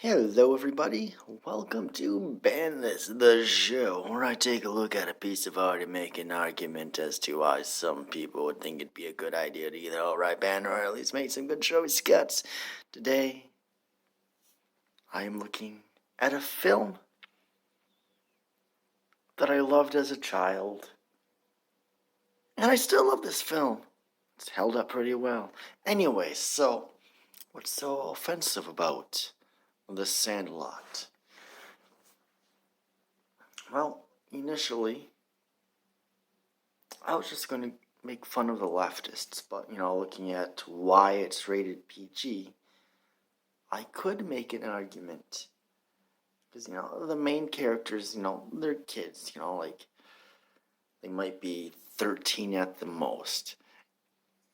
Hello, everybody. Welcome to Ban This, the show, where I take a look at a piece of art and make an argument as to why some people would think it'd be a good idea to either outright ban or at least make some good choice cuts. Today, I am looking at a film that I loved as a child, and I still love this film. It's held up pretty well. Anyway, so what's so offensive about The Sandlot? Well, initially, I was just going to make fun of the leftists, but, looking at why it's rated PG, I could make an argument. Because, the main characters, they're kids, like, they might be 13 at the most.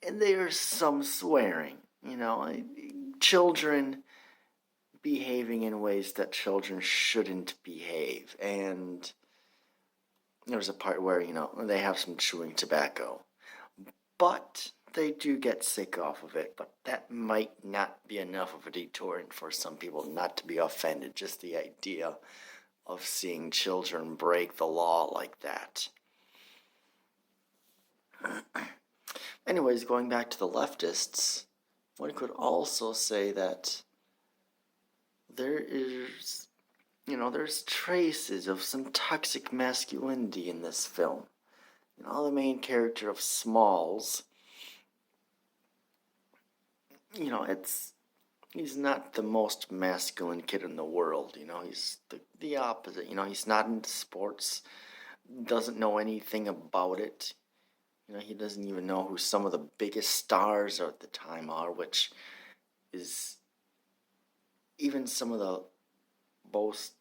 And there's some swearing, children behaving in ways that children shouldn't behave. And there's a part where, they have some chewing tobacco. But they do get sick off of it. But that might not be enough of a deterrent for some people not to be offended. Just the idea of seeing children break the law like that. Anyways, going back to the leftists, one could also say that there's traces of some toxic masculinity in this film. The main character of Smalls, he's not the most masculine kid in the world, he's the opposite, he's not into sports, doesn't know anything about it, he doesn't even know who some of the biggest stars at the time are, which is even some of the most,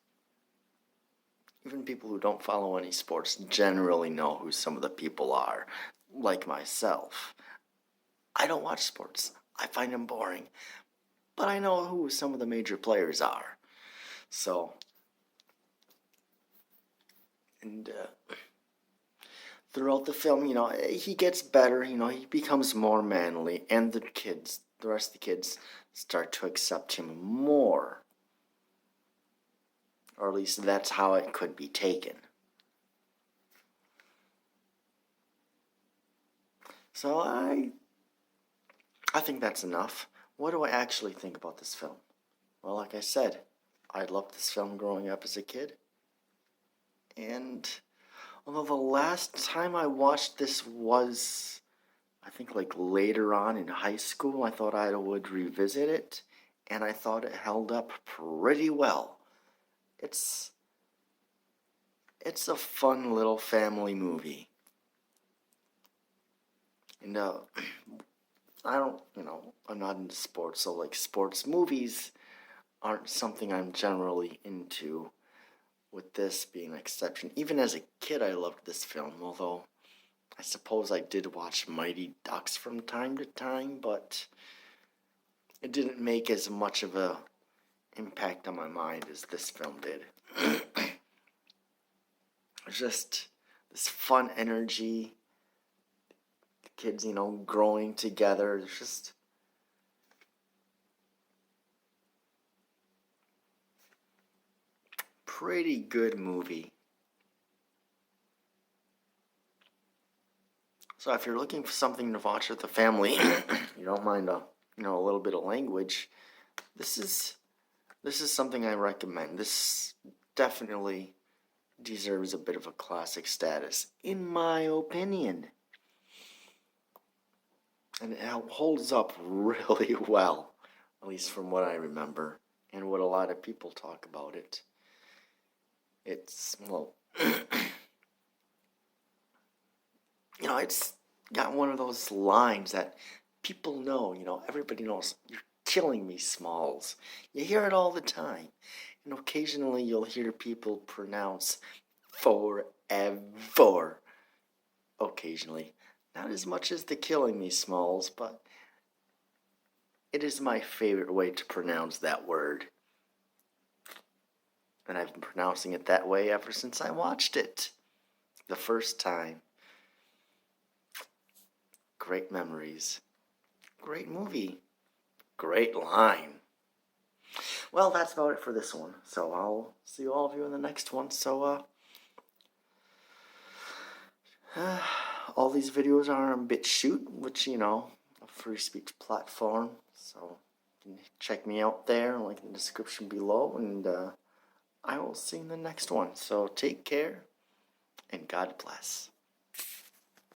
even people who don't follow any sports generally know who some of the people are, like myself. I don't watch sports. I find them boring. But I know who some of the major players are. So, and throughout the film, he gets better, he becomes more manly, and the rest of the kids start to accept him more. Or at least that's how it could be taken. So I think that's enough. What do I actually think about this film? Well, like I said, I loved this film growing up as a kid. And although the last time I watched this was, I think, like later on in high school, I thought I would revisit it. And I thought it held up pretty well. It's a fun little family movie. And I'm not into sports, so like sports movies aren't something I'm generally into, with this being an exception. Even as a kid, I loved this film, although I suppose I did watch Mighty Ducks from time to time, but it didn't make as much of a impact on my mind as this film did. Just this fun energy, the kids, growing together. It's just pretty good movie. So if you're looking for something to watch with the family, you don't mind a little bit of language, this is something I recommend. This definitely deserves a bit of a classic status, in my opinion. And it holds up really well, at least from what I remember, and what a lot of people talk about it. It's, well, it's got one of those lines that people know, everybody knows, "You're killing me, Smalls." You hear it all the time. And occasionally you'll hear people pronounce forever. Occasionally. Not as much as the "killing me, Smalls," but it is my favorite way to pronounce that word. And I've been pronouncing it that way ever since I watched it the first time. Great memories. Great movie. Great line. Well, that's about it for this one. So I'll see all of you in the next one. So, all these videos are on BitChute, which, a free speech platform. So you can check me out there, link in the description below, and I will see you in the next one. So take care, and God bless.